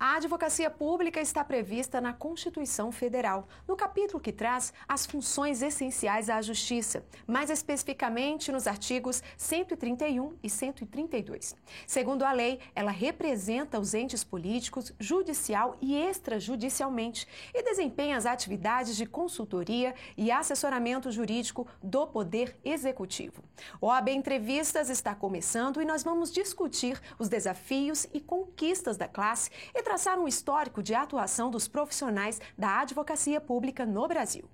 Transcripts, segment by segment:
A advocacia pública está prevista na Constituição Federal, no capítulo que traz as funções essenciais à justiça, mais especificamente nos artigos 131 e 132. Segundo a lei, ela representa os entes políticos, judicial e extrajudicialmente e desempenha as atividades de consultoria e assessoramento jurídico do Poder Executivo. O OAB Entrevistas está começando e nós vamos discutir os desafios e conquistas da classe e traçar um histórico de atuação dos profissionais da advocacia pública no Brasil.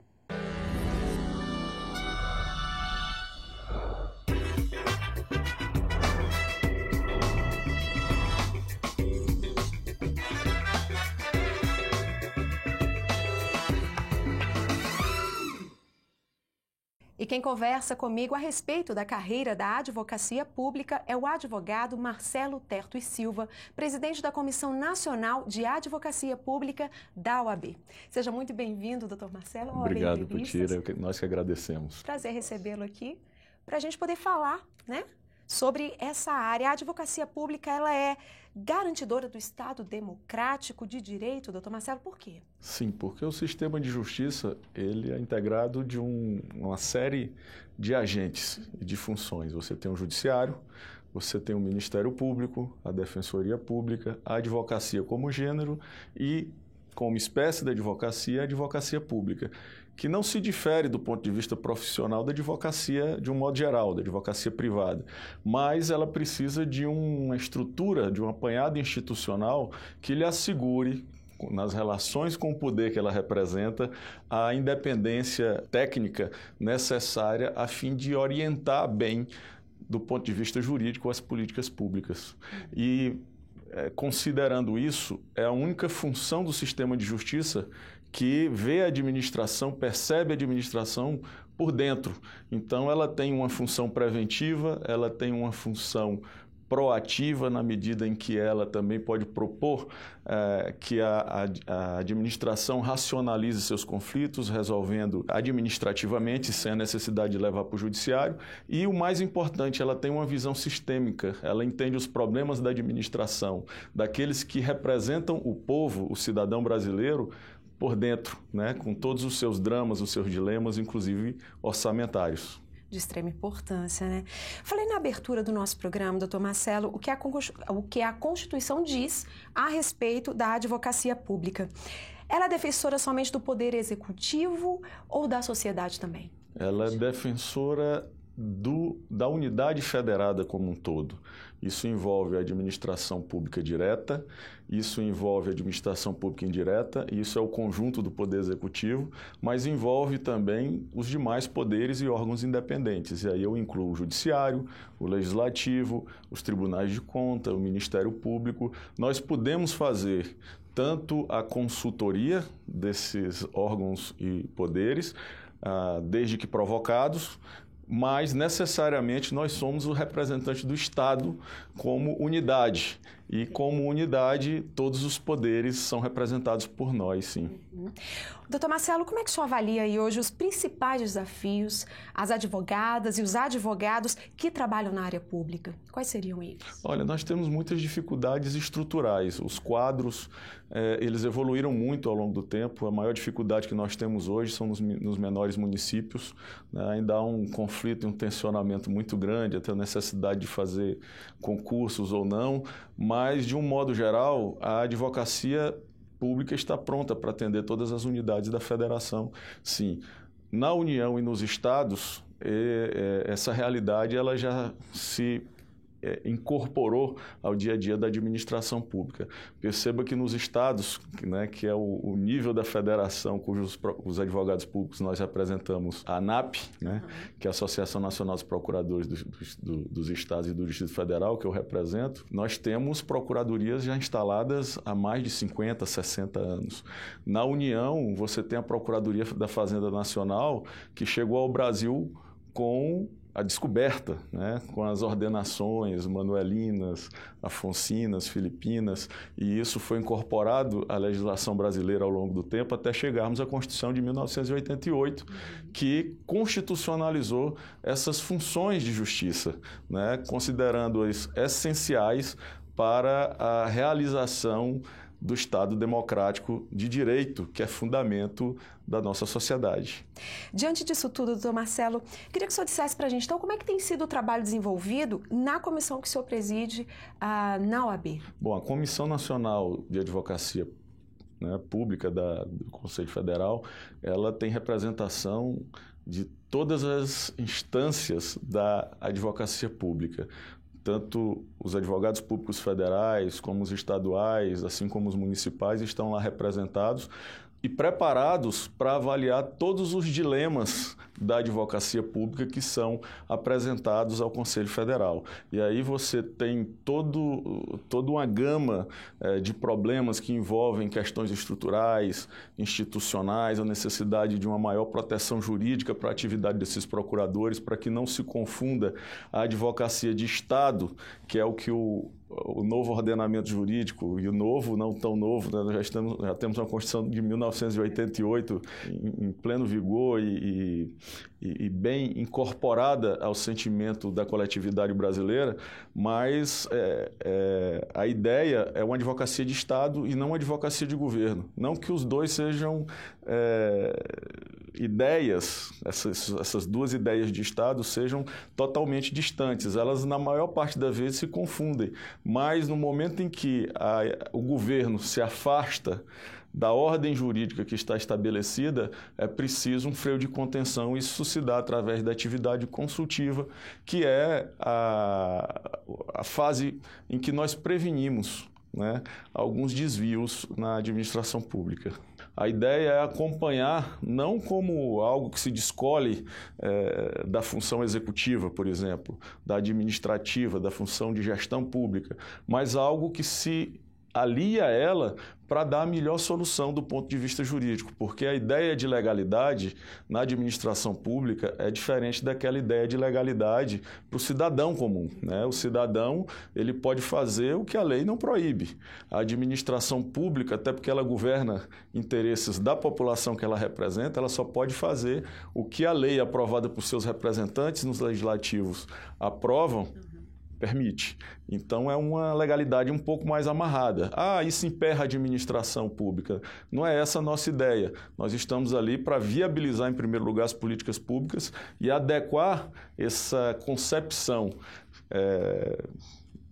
E quem conversa comigo a respeito da carreira da advocacia pública é o advogado Marcelo Terto e Silva, presidente da Comissão Nacional de Advocacia Pública da OAB. Seja muito bem-vindo, doutor Marcelo. Obrigado, Putira. Nós que agradecemos. Prazer recebê-lo aqui para a gente poder falar, sobre essa área. A advocacia pública, ela é garantidora do Estado democrático de direito, doutor Marcelo, por quê? Sim, porque o sistema de justiça, ele é integrado de uma série de agentes e de funções. Você tem o judiciário, você tem o Ministério Público, a Defensoria Pública, a advocacia como gênero e, como espécie de advocacia, a advocacia pública, que não se difere do ponto de vista profissional da advocacia de um modo geral, da advocacia privada, mas ela precisa de uma estrutura, de um apanhado institucional que lhe assegure, nas relações com o poder que ela representa, a independência técnica necessária a fim de orientar bem, do ponto de vista jurídico, as políticas públicas. E considerando isso, é a única função do sistema de justiça que vê a administração, percebe a administração por dentro. Então, ela tem uma função preventiva, ela tem uma função proativa na medida em que ela também pode propor que a administração racionalize seus conflitos, resolvendo administrativamente, sem a necessidade de levar para o judiciário. E o mais importante, ela tem uma visão sistêmica, ela entende os problemas da administração, daqueles que representam o povo, o cidadão brasileiro, por dentro, com todos os seus dramas, os seus dilemas, inclusive orçamentários. De extrema importância, Falei na abertura do nosso programa, doutor Marcelo, o que a Constituição diz a respeito da advocacia pública. Ela é defensora somente do Poder Executivo ou da sociedade também? Ela é defensora da unidade federada como um todo. Isso envolve a administração pública direta, isso envolve a administração pública indireta, isso é o conjunto do Poder Executivo, mas envolve também os demais poderes e órgãos independentes. E aí eu incluo o Judiciário, o Legislativo, os Tribunais de Contas, o Ministério Público. Nós podemos fazer tanto a consultoria desses órgãos e poderes, desde que provocados, mas necessariamente nós somos o representante do Estado como unidade. E como unidade, todos os poderes são representados por nós, sim. Doutor Marcelo, como é que o senhor avalia aí hoje os principais desafios, as advogadas e os advogados que trabalham na área pública? Quais seriam eles? Olha, nós temos muitas dificuldades estruturais. Os quadros, eles evoluíram muito ao longo do tempo. A maior dificuldade que nós temos hoje são nos menores municípios. Ainda há um conflito e um tensionamento muito grande, até a necessidade de fazer concursos ou não, mas, de um modo geral, a advocacia pública está pronta para atender todas as unidades da federação, sim. Na União e nos estados, essa realidade ela já se incorporou ao dia a dia da administração pública. Perceba que nos estados, que é o nível da federação, cujos os advogados públicos nós representamos a ANAP, que é a Associação Nacional dos Procuradores dos Estados e do Distrito Federal, que eu represento, nós temos procuradorias já instaladas há mais de 50, 60 anos. Na União, você tem a Procuradoria da Fazenda Nacional, que chegou ao Brasil com a descoberta, com as ordenações manuelinas, afoncinas, filipinas, e isso foi incorporado à legislação brasileira ao longo do tempo até chegarmos à Constituição de 1988, que constitucionalizou essas funções de justiça, considerando-as essenciais para a realização do Estado democrático de direito, que é fundamento da nossa sociedade. Diante disso tudo, doutor Marcelo, queria que o senhor dissesse para a gente, então, como é que tem sido o trabalho desenvolvido na comissão que o senhor preside na OAB? Bom, a Comissão Nacional de Advocacia, né, Pública do Conselho Federal, ela tem representação de todas as instâncias da advocacia pública. Tanto os advogados públicos federais, como os estaduais, assim como os municipais, estão lá representados e preparados para avaliar todos os dilemas da advocacia pública que são apresentados ao Conselho Federal. E aí você tem toda uma gama de problemas que envolvem questões estruturais, institucionais, a necessidade de uma maior proteção jurídica para a atividade desses procuradores, para que não se confunda a advocacia de Estado, que é o que o novo ordenamento jurídico, e o novo, não tão novo, né? Nós já temos uma Constituição de 1988 em pleno vigor e bem incorporada ao sentimento da coletividade brasileira, mas a ideia é uma advocacia de Estado e não uma advocacia de governo. Não que os dois sejam ideias, essas duas ideias de Estado sejam totalmente distantes. Elas, na maior parte das vezes, se confundem. Mas no momento em que o governo se afasta da ordem jurídica que está estabelecida, é preciso um freio de contenção. Isso se dá através da atividade consultiva, que é a fase em que nós prevenimos, né, alguns desvios na administração pública. A ideia é acompanhar, não como algo que se descolhe da função executiva, por exemplo, da administrativa, da função de gestão pública, mas algo que se alia a ela para dar a melhor solução do ponto de vista jurídico, porque a ideia de legalidade na administração pública é diferente daquela ideia de legalidade para o cidadão comum, né? O cidadão, ele pode fazer o que a lei não proíbe. A administração pública, até porque ela governa interesses da população que ela representa, ela só pode fazer o que a lei aprovada por seus representantes nos legislativos aprovam, permite. Então, é uma legalidade um pouco mais amarrada. Isso emperra a administração pública. Não é essa a nossa ideia. Nós estamos ali para viabilizar, em primeiro lugar, as políticas públicas e adequar essa concepção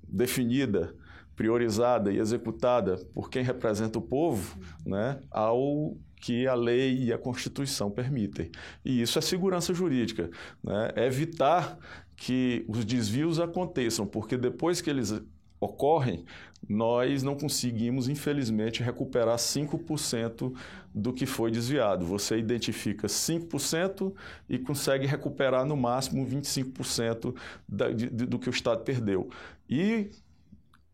definida, priorizada e executada por quem representa o povo, né, ao que a lei e a Constituição permitem. E isso é segurança jurídica, né? É evitar que os desvios aconteçam, porque depois que eles ocorrem, nós não conseguimos, infelizmente, recuperar 5% do que foi desviado. Você identifica 5% e consegue recuperar no máximo 25% do que o Estado perdeu. E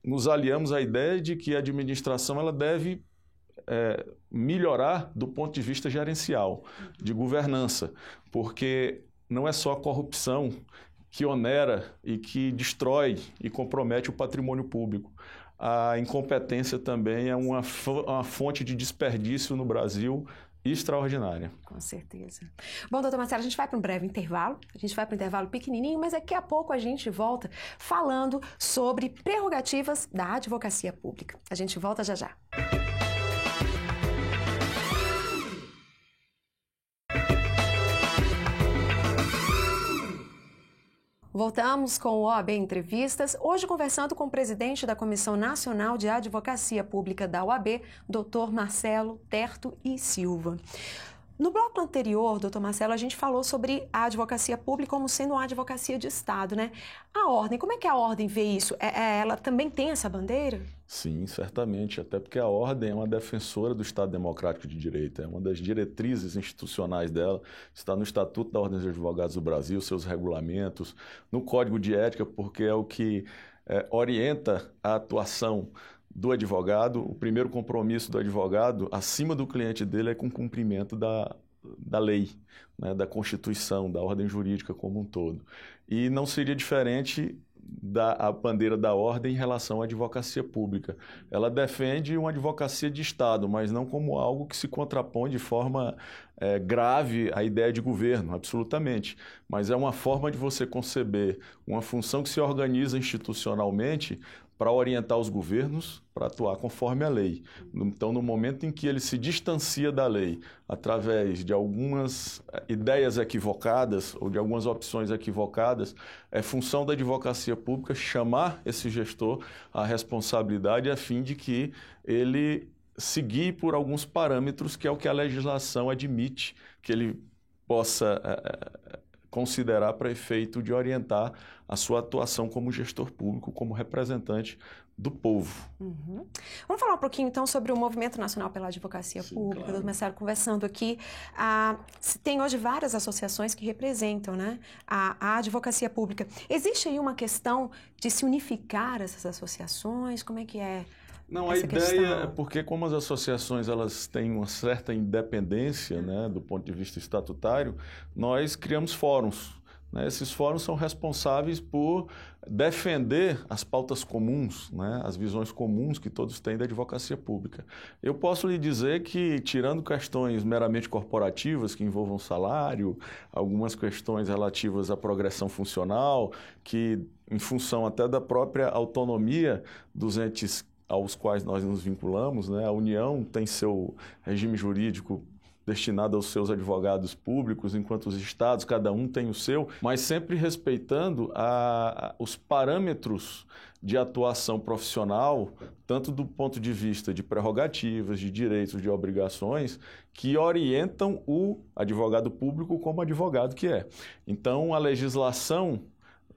nos aliamos à ideia de que a administração ela deve melhorar do ponto de vista gerencial, de governança, porque não é só a corrupção que onera e que destrói e compromete o patrimônio público. A incompetência também é uma fonte de desperdício no Brasil extraordinária. Com certeza. Bom, doutor Marcelo, a gente vai para um breve intervalo. A gente vai para um intervalo pequenininho, mas daqui a pouco a gente volta falando sobre prerrogativas da advocacia pública. A gente volta já já. Voltamos com o OAB Entrevistas, hoje conversando com o presidente da Comissão Nacional de Advocacia Pública da OAB, doutor Marcelo Terto e Silva. No bloco anterior, doutor Marcelo, a gente falou sobre a advocacia pública como sendo uma advocacia de Estado, né? A ordem, como é que a ordem vê isso? Ela também tem essa bandeira? Sim, certamente, até porque a ordem é uma defensora do Estado Democrático de Direito, é uma das diretrizes institucionais dela, está no Estatuto da Ordem dos Advogados do Brasil, seus regulamentos, no Código de Ética, porque é o que orienta a atuação do advogado. O primeiro compromisso do advogado, acima do cliente dele, é com o cumprimento da lei, né, da Constituição, da ordem jurídica como um todo. E não seria diferente a bandeira da ordem em relação à advocacia pública. Ela defende uma advocacia de Estado, mas não como algo que se contrapõe de forma grave à ideia de governo, absolutamente. Mas é uma forma de você conceber uma função que se organiza institucionalmente para orientar os governos para atuar conforme a lei. Então, no momento em que ele se distancia da lei através de algumas ideias equivocadas ou de algumas opções equivocadas, é função da advocacia pública chamar esse gestor à responsabilidade a fim de que ele seguir por alguns parâmetros que é o que a legislação admite que ele possa considerar para efeito de orientar a sua atuação como gestor público, como representante do povo. Uhum. Vamos falar um pouquinho, então, sobre o Movimento Nacional pela Advocacia Pública. Claro. Começaram conversando aqui. Tem hoje várias associações que representam, né, a advocacia pública. Existe aí uma questão de se unificar essas associações? Como é que é? Não, a ideia é porque como as associações elas têm uma certa independência, né, do ponto de vista estatutário, nós criamos fóruns. Né? Esses fóruns são responsáveis por defender as pautas comuns, né, as visões comuns que todos têm da advocacia pública. Eu posso lhe dizer que, tirando questões meramente corporativas, que envolvam salário, algumas questões relativas à progressão funcional, que, em função até da própria autonomia dos entes aos quais nós nos vinculamos, né? A União tem seu regime jurídico destinado aos seus advogados públicos, enquanto os estados, cada um tem o seu, mas sempre respeitando os parâmetros de atuação profissional, tanto do ponto de vista de prerrogativas, de direitos, de obrigações, que orientam o advogado público como advogado que é. Então, a legislação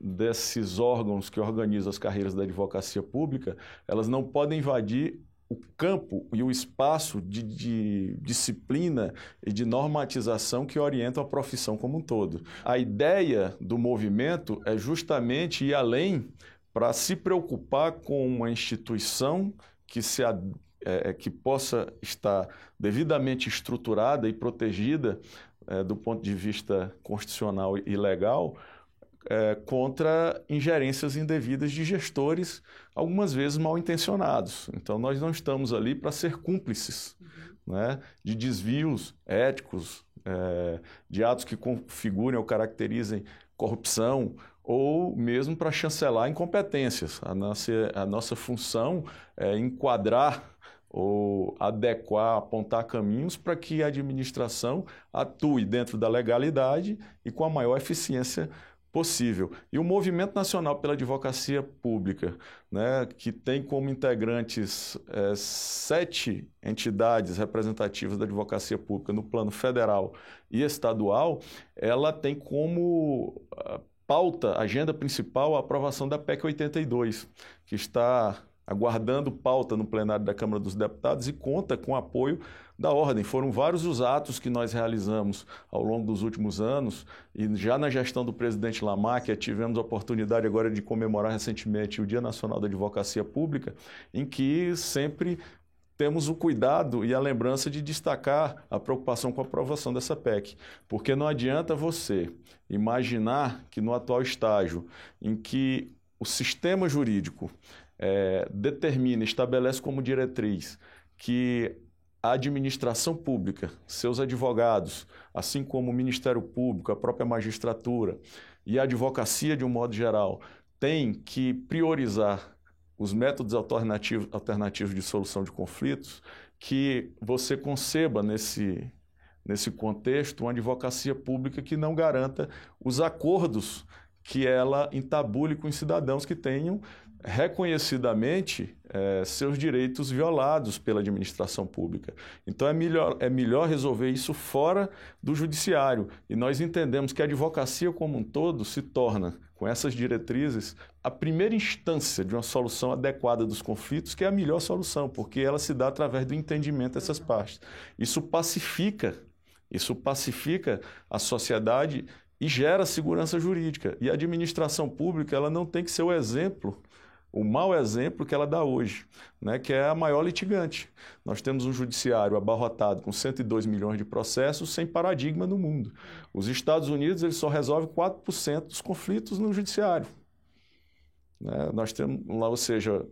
desses órgãos que organizam as carreiras da advocacia pública, elas não podem invadir o campo e o espaço de disciplina e de normatização que orientam a profissão como um todo. A ideia do movimento é justamente ir além para se preocupar com uma instituição que possa estar devidamente estruturada e protegida do ponto de vista constitucional e legal, contra ingerências indevidas de gestores, algumas vezes mal intencionados. Então, nós não estamos ali para ser cúmplices, né, de desvios éticos, de atos que configurem ou caracterizem corrupção, ou mesmo para chancelar incompetências. A nossa função é enquadrar ou adequar, apontar caminhos para que a administração atue dentro da legalidade e com a maior eficiência possível. E o Movimento Nacional pela Advocacia Pública, né, que tem como integrantes 7 entidades representativas da advocacia pública no plano federal e estadual, ela tem como pauta, agenda principal, a aprovação da PEC 82, que está aguardando pauta no plenário da Câmara dos Deputados e conta com o apoio da Ordem. Foram vários os atos que nós realizamos ao longo dos últimos anos e já na gestão do presidente Lamarck tivemos a oportunidade agora de comemorar recentemente o Dia Nacional da Advocacia Pública, em que sempre temos o cuidado e a lembrança de destacar a preocupação com a aprovação dessa PEC, porque não adianta você imaginar que no atual estágio em que o sistema jurídico determina, estabelece como diretriz que a administração pública, seus advogados, assim como o Ministério Público, a própria magistratura e a advocacia de um modo geral, tem que priorizar os métodos alternativos de solução de conflitos, que você conceba nesse contexto uma advocacia pública que não garanta os acordos que ela entabule com os cidadãos que tenham reconhecidamente seus direitos violados pela administração pública. Então é melhor resolver isso fora do judiciário. E nós entendemos que a advocacia como um todo se torna, com essas diretrizes, a primeira instância de uma solução adequada dos conflitos, que é a melhor solução, porque ela se dá através do entendimento dessas partes. Isso pacifica a sociedade e gera segurança jurídica. E a administração pública ela não tem que ser o mau exemplo que ela dá hoje, né, que é a maior litigante. Nós temos um judiciário abarrotado com 102 milhões de processos sem paradigma no mundo. Os Estados Unidos eles só resolvem 4% dos conflitos no judiciário. Né, nós temos lá, ou seja,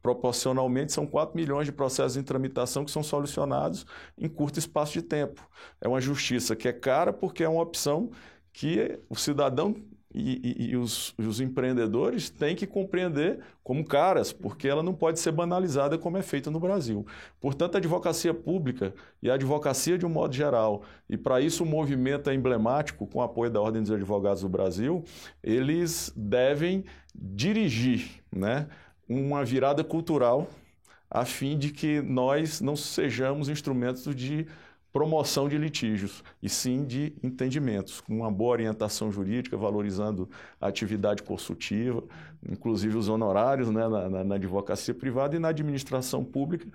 proporcionalmente são 4 milhões de processos em tramitação que são solucionados em curto espaço de tempo. É uma justiça que é cara porque é uma opção que o cidadão e os empreendedores têm que compreender como caras, porque ela não pode ser banalizada como é feita no Brasil. Portanto, a advocacia pública e a advocacia de um modo geral, e para isso o movimento é emblemático, com o apoio da Ordem dos Advogados do Brasil, eles devem dirigir, né, uma virada cultural a fim de que nós não sejamos instrumentos de promoção de litígios, e sim de entendimentos, com uma boa orientação jurídica, valorizando a atividade consultiva, inclusive os honorários, né, na advocacia privada e na administração pública,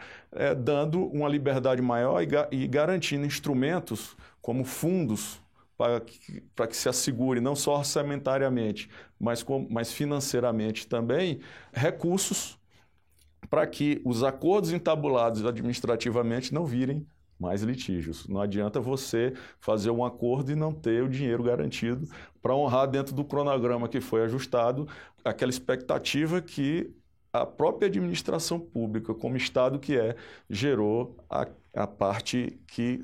dando uma liberdade maior e garantindo instrumentos como fundos para que se assegure, não só orçamentariamente, mas financeiramente também, recursos para que os acordos entabulados administrativamente não virem mais litígios. Não adianta você fazer um acordo e não ter o dinheiro garantido para honrar dentro do cronograma que foi ajustado aquela expectativa que a própria administração pública, como Estado que gerou a parte que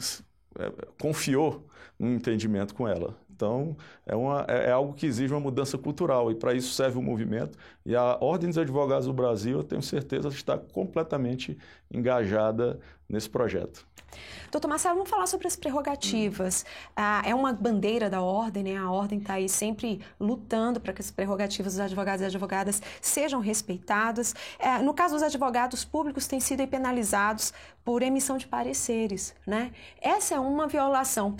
confiou um entendimento com ela. Então, é algo que exige uma mudança cultural, e para isso serve o movimento. E a Ordem dos Advogados do Brasil, eu tenho certeza, está completamente engajada nesse projeto. Doutor Marcelo, vamos falar sobre as prerrogativas. É uma bandeira da Ordem, né? A Ordem está aí sempre lutando para que as prerrogativas dos advogados e advogadas sejam respeitadas. No caso dos advogados públicos, têm sido penalizados por emissão de pareceres, né? Essa é uma violação.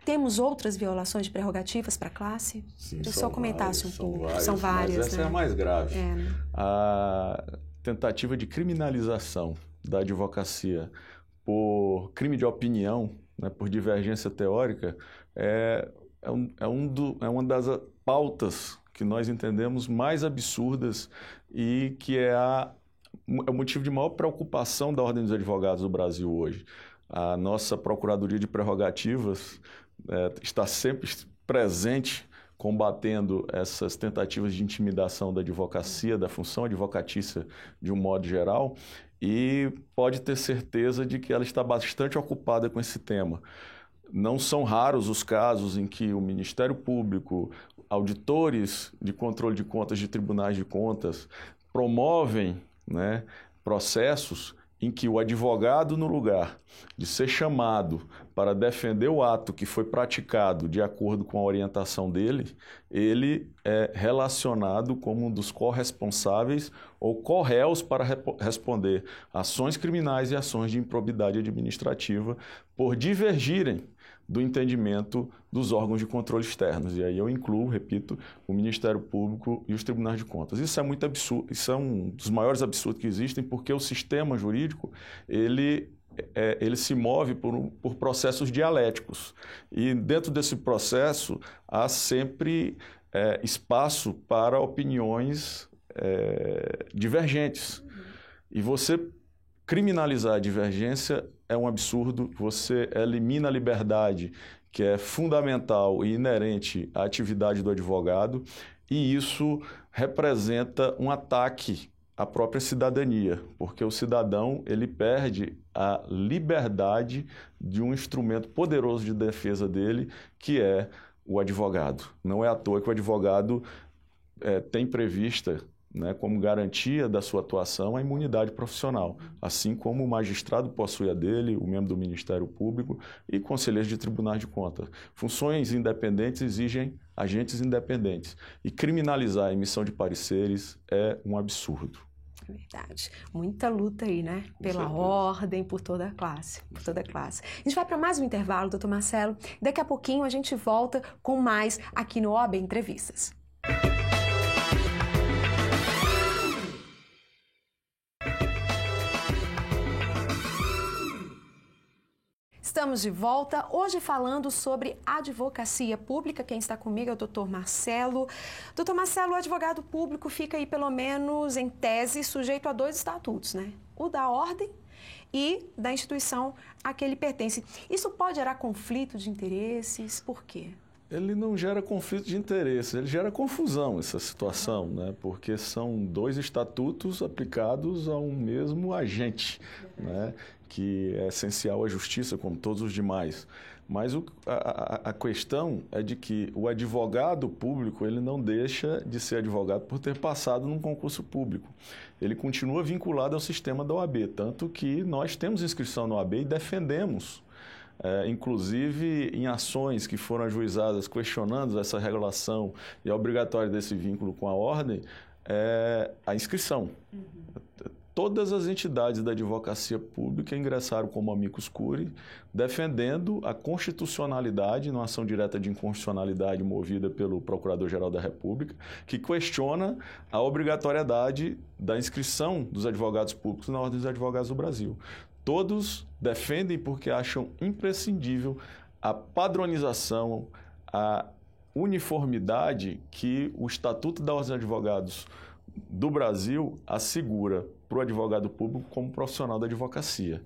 Temos outras violações de prerrogativas para a classe? Sim, se eu comentasse um pouco. São várias, mas essa né? é a mais grave. Né? A tentativa de criminalização da advocacia por crime de opinião, né, por divergência teórica, é uma das pautas que nós entendemos mais absurdas e que é o motivo de maior preocupação da Ordem dos Advogados do Brasil hoje. A nossa Procuradoria de Prerrogativas está sempre presente combatendo essas tentativas de intimidação da advocacia, da função advocatícia de um modo geral, e pode ter certeza de que ela está bastante ocupada com esse tema. Não são raros os casos em que o Ministério Público, auditores de controle de contas de tribunais de contas, promovem, né, processos em que o advogado, no lugar de ser chamado para defender o ato que foi praticado de acordo com a orientação dele, ele é relacionado como um dos corresponsáveis ou corréus para responder ações criminais e ações de improbidade administrativa por divergirem do entendimento dos órgãos de controle externos. E aí eu incluo, repito, o Ministério Público e os tribunais de contas. Isso é muito absurdo, isso é um dos maiores absurdos que existem, porque o sistema jurídico, ele se move por processos dialéticos. E dentro desse processo há sempre espaço para opiniões divergentes. E você criminalizar a divergência é um absurdo, você elimina a liberdade, que é fundamental e inerente à atividade do advogado, e isso representa um ataque à própria cidadania, porque o cidadão ele perde a liberdade de um instrumento poderoso de defesa dele, que é o advogado. Não é à toa que o advogado tem prevista, né, como garantia da sua atuação, a imunidade profissional, assim como o magistrado possui a dele, o membro do Ministério Público e conselheiros de tribunais de contas. Funções independentes exigem agentes independentes, e criminalizar a emissão de pareceres é um absurdo. É verdade. Muita luta aí, né? Pela ordem, por toda a classe. Por toda a classe. A gente vai para mais um intervalo, doutor Marcelo. Daqui a pouquinho a gente volta com mais aqui no OAB Entrevistas. Estamos de volta, hoje falando sobre advocacia pública. Quem está comigo é o doutor Marcelo. Doutor Marcelo, o advogado público fica aí, pelo menos em tese, sujeito a 2 estatutos, né? O da ordem e da instituição a que ele pertence. Isso pode gerar conflito de interesses? Por quê? Ele não gera conflito de interesses, ele gera confusão, essa situação, né? Porque são 2 estatutos aplicados a um mesmo agente, né? Que é essencial à justiça, como todos os demais. Mas a questão é de que o advogado público ele não deixa de ser advogado por ter passado num concurso público. Ele continua vinculado ao sistema da OAB, tanto que nós temos inscrição na OAB e defendemos, inclusive em ações que foram ajuizadas questionando essa regulação e a obrigatória desse vínculo com a ordem, a inscrição. Todas as entidades da advocacia pública ingressaram como amicus curiae, defendendo a constitucionalidade, numa ação direta de inconstitucionalidade movida pelo Procurador-Geral da República, que questiona a obrigatoriedade da inscrição dos advogados públicos na Ordem dos Advogados do Brasil. Todos defendem porque acham imprescindível a padronização, a uniformidade que o Estatuto da Ordem dos Advogados do Brasil assegura para o advogado público como profissional da advocacia.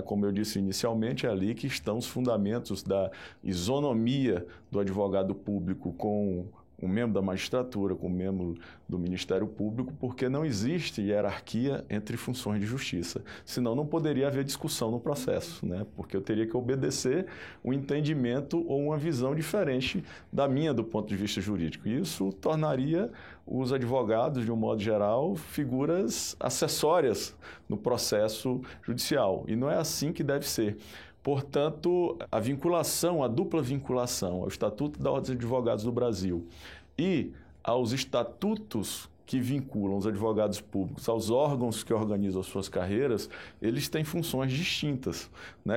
Como eu disse inicialmente, é ali que estão os fundamentos da isonomia do advogado público com um membro da magistratura, com um membro do Ministério Público, porque não existe hierarquia entre funções de justiça. Senão não poderia haver discussão no processo, porque eu teria que obedecer um entendimento ou uma visão diferente da minha do ponto de vista jurídico. E isso tornaria os advogados, de um modo geral, figuras acessórias no processo judicial. E não é assim que deve ser. Portanto, a vinculação, a dupla vinculação ao Estatuto da Ordem dos Advogados do Brasil e aos estatutos que vinculam os advogados públicos aos órgãos que organizam as suas carreiras, eles têm funções distintas.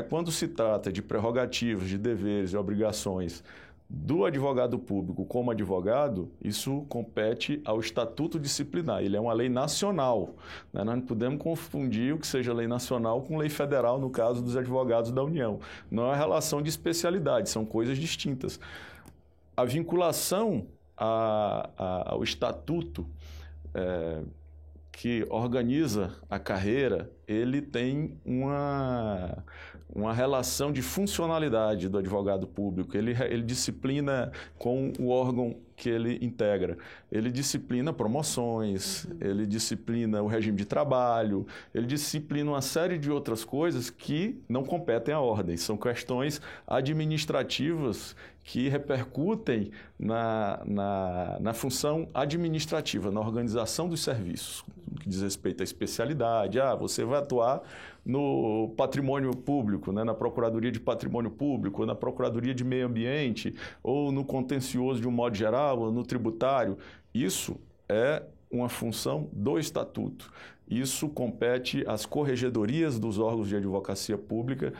Quando se trata de prerrogativas, de deveres e obrigações do advogado público como advogado, isso compete ao Estatuto Disciplinar. Ele é uma lei nacional. Nós não podemos confundir o que seja lei nacional com lei federal, no caso dos advogados da União. Não é relação de especialidade, são coisas distintas. A vinculação ao Estatuto que organiza a carreira, ele tem uma relação de funcionalidade do advogado público. Ele disciplina com o órgão que ele integra. Ele disciplina promoções, ele disciplina o regime de trabalho, ele disciplina uma série de outras coisas que não competem à ordem. São questões administrativas que repercutem na função administrativa, na organização dos serviços, no que diz respeito à especialidade. Você vai atuar no patrimônio público, na Procuradoria de Patrimônio Público, ou na Procuradoria de Meio Ambiente, ou no contencioso de um modo geral, ou no tributário. Isso é uma função do Estatuto. Isso compete às corregedorias dos órgãos de advocacia pública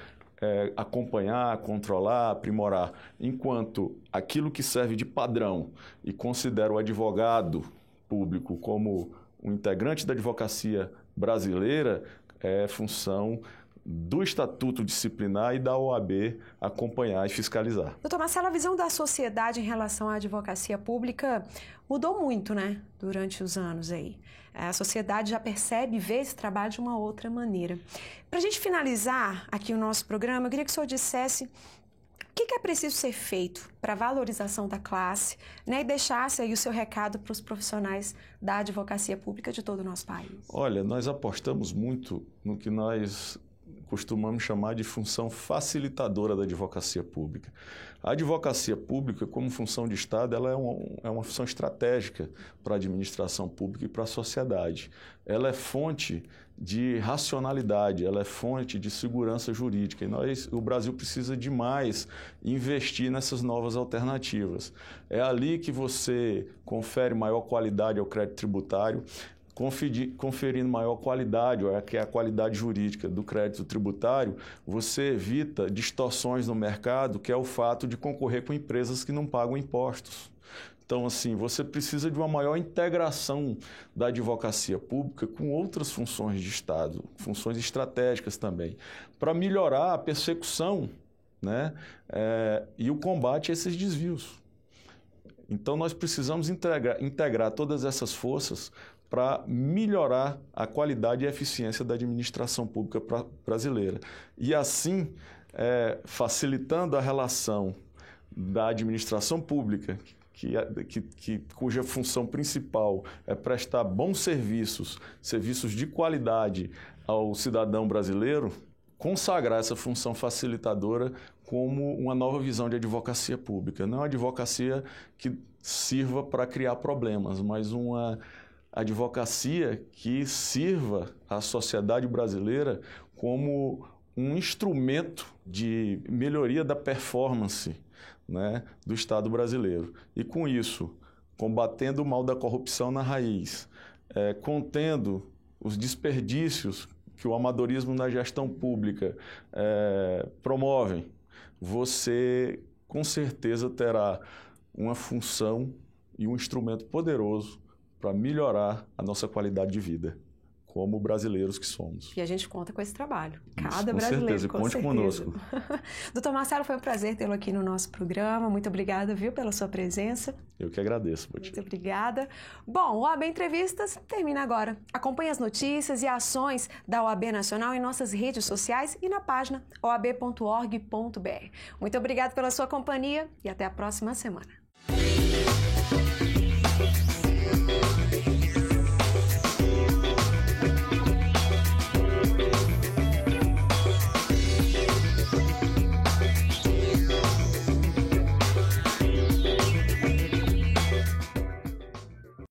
acompanhar, controlar, aprimorar, enquanto aquilo que serve de padrão e considera o advogado público como um integrante da advocacia brasileira é função do Estatuto Disciplinar e da OAB acompanhar e fiscalizar. Doutor Marcelo, a visão da sociedade em relação à advocacia pública mudou muito, durante os anos aí. A sociedade já percebe e vê esse trabalho de uma outra maneira. Para a gente finalizar aqui o nosso programa, eu queria que o senhor dissesse o que é preciso ser feito para a valorização da classe, e deixasse aí o seu recado para os profissionais da advocacia pública de todo o nosso país. Olha, nós apostamos muito no que nós costumamos chamar de função facilitadora da advocacia pública. A advocacia pública, como função de Estado, ela é uma função estratégica para a administração pública e para a sociedade. Ela é fonte de racionalidade, ela é fonte de segurança jurídica. E o Brasil precisa demais investir nessas novas alternativas. É ali que você confere maior qualidade ao crédito tributário, conferindo maior qualidade, que é a qualidade jurídica do crédito tributário, você evita distorções no mercado, que é o fato de concorrer com empresas que não pagam impostos. Então, assim, você precisa de uma maior integração da advocacia pública com outras funções de Estado, funções estratégicas também, para melhorar a persecução, e o combate a esses desvios. Então, nós precisamos integrar todas essas forças para melhorar a qualidade e a eficiência da administração pública brasileira. E assim, facilitando a relação da administração pública, cuja função principal é prestar bons serviços de qualidade ao cidadão brasileiro, consagrar essa função facilitadora como uma nova visão de advocacia pública. Não uma advocacia que sirva para criar problemas, mas uma advocacia que sirva à sociedade brasileira como um instrumento de melhoria da performance, né, do Estado brasileiro. E com isso, combatendo o mal da corrupção na raiz, contendo os desperdícios que o amadorismo na gestão pública promovem, você com certeza terá uma função e um instrumento poderoso para melhorar a nossa qualidade de vida, como brasileiros que somos. E a gente conta com esse trabalho. Cada Isso, com brasileiro, certeza. com Conte certeza. conosco. Doutor Marcelo, foi um prazer tê-lo aqui no nosso programa. Muito obrigada, viu, pela sua presença. Eu que agradeço, Botinha. Muito obrigada. Bom, o OAB Entrevistas termina agora. Acompanhe as notícias e ações da OAB Nacional em nossas redes sociais e na página oab.org.br. Muito obrigada pela sua companhia e até a próxima semana.